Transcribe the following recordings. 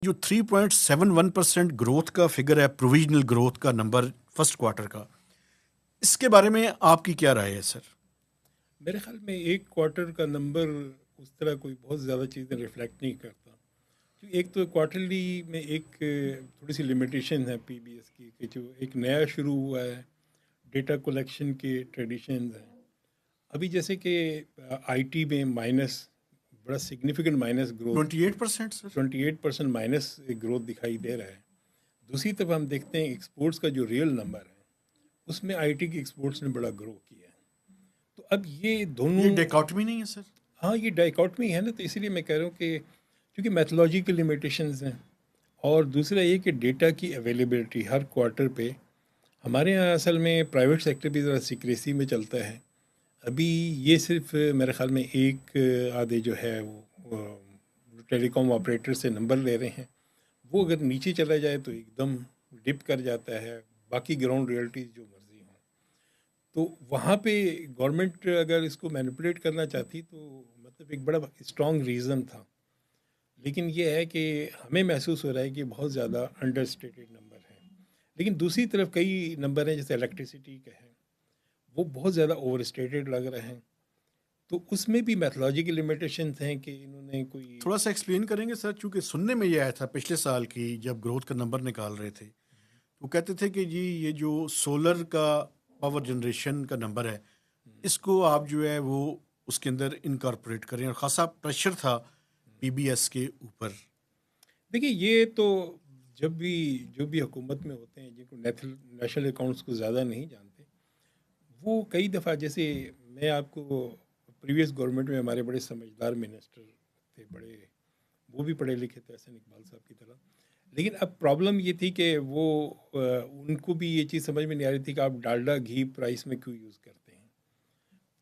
جو 3.71% گروتھ کا فگر ہے، پروویژنل گروتھ کا نمبر فرسٹ کوارٹر کا، اس کے بارے میں آپ کی کیا رائے ہے سر؟ میرے خیال میں ایک کوارٹر کا نمبر اس طرح کوئی بہت زیادہ چیزیں ریفلیکٹ نہیں کرتا، کیونکہ ایک تو کوارٹرلی میں ایک تھوڑی سی لمیٹیشن ہے پی بی ایس کی، کہ جو ایک نیا شروع ہوا ہے ڈیٹا کلیکشن کے ٹریڈیشنز ہیں ابھی، جیسے کہ آئی ٹی میں مائنس، بڑا سگنیفیکنٹ مائنس گروتھ، 28% سر؟ 28% مائنس گروتھ دکھائی دے رہا ہے۔ دوسری طرف ہم دیکھتے ہیں ایکسپورٹس کا جو ریئل نمبر ہے اس میں آئی ٹی کے ایکسپورٹس نے بڑا گرو کیا ہے۔ تو اب یہ دونوں، یہ ڈیکاٹمی نہیں ہے سر؟ ہاں یہ ڈائیکاٹمی ہے نا، تو اسی لیے میں کہہ رہا ہوں کہ کیونکہ میتھولوجیکل لمیٹیشنز ہیں، اور دوسرا یہ کہ ڈیٹا کی اویلیبلٹی ہر کوارٹر پہ، ہمارے یہاں اصل میں پرائیویٹ سیکٹر بھی ذرا سیکریسی میں چلتا ہے۔ ابھی یہ صرف میرے خیال میں ایک آدھے جو ہے وہ ٹیلی کام آپریٹر سے نمبر لے رہے ہیں، وہ اگر نیچے چلا جائے تو ایک دم ڈپ کر جاتا ہے، باقی گراؤنڈ ریئلٹیز جو مرضی ہوں۔ تو وہاں پہ گورنمنٹ اگر اس کو مینپولیٹ کرنا چاہتی تو مطلب ایک بڑا اسٹرانگ ریزن تھا، لیکن یہ ہے کہ ہمیں محسوس ہو رہا ہے کہ بہت زیادہ انڈر اسٹیٹڈ نمبر ہیں۔ لیکن دوسری طرف کئی نمبر ہیں جیسے الیکٹریسٹی کا ہے، وہ بہت زیادہ اوور اسٹیٹڈ لگ رہے ہیں، تو اس میں بھی میتھولوجیکل لمیٹیشنز ہیں کہ انہوں نے کوئی، تھوڑا سا ایکسپلین کریں گے سر؟ چونکہ سننے میں یہ آیا تھا پچھلے سال کی جب گروتھ کا نمبر نکال رہے تھے، وہ کہتے تھے کہ جی یہ جو سولر کا پاور جنریشن کا نمبر ہے، اس کو آپ جو ہے وہ اس کے اندر انکارپوریٹ کریں، اور خاصا پریشر تھا پی بی ایس کے اوپر۔ دیکھیے یہ تو جب بھی جو بھی حکومت میں ہوتے ہیں جن کو نیشنل اکاؤنٹس کو زیادہ نہیں جانتے، وہ کئی دفعہ، جیسے میں آپ کو پریویس گورنمنٹ میں ہمارے بڑے سمجھدار منسٹر تھے، بڑے وہ بھی پڑھے لکھے تھے احسن اقبال صاحب کی طرح، لیکن اب پرابلم یہ تھی کہ وہ ان کو بھی یہ چیز سمجھ میں نہیں آ رہی تھی کہ آپ ڈالڈا گھی پرائس میں کیوں یوز کرتے ہیں،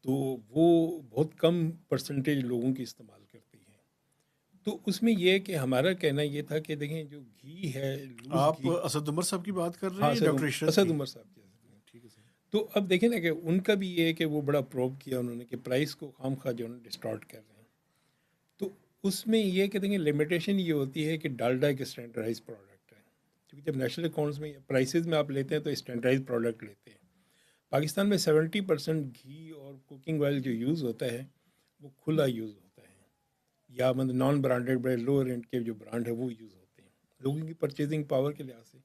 تو وہ بہت کم پرسنٹیج لوگوں کی استعمال کرتی ہیں۔ تو اس میں یہ کہ ہمارا کہنا یہ تھا کہ دیکھیں جو گھی ہے، لوز آپ گھی، اسد عمر صاحب کی بات کر رہے ہاں ہیں یا ڈاکٹر عشرت اسد کی؟ عمر صاحب کی، ٹھیک ہے سر۔ تو اب دیکھیں نا کہ ان کا بھی یہ ہے کہ وہ بڑا پروب کیا انہوں نے کہ پرائس کو خام خواہ جو ہے ڈسٹارٹ کر رہے ہیں۔ تو اس میں یہ کہ دیکھیں لمیٹیشن یہ ہوتی ہے کہ ڈالڈا ایک اسٹینڈرڈائز پروڈکٹ ہے، کیونکہ جب نیشنل اکاؤنٹس میں پرائسز میں آپ لیتے ہیں تو اسٹینڈرڈائز پروڈکٹ لیتے ہیں۔ پاکستان میں 70% گھی اور کوکنگ آئل جو یوز ہوتا ہے وہ کھلا یوز ہوتا ہے، یا مطلب نان برانڈیڈ بڑے لو رینٹ کے جو برانڈ ہے وہ یوز ہوتے ہیں، لوگوں کی پرچیزنگ پاور کے لحاظ سے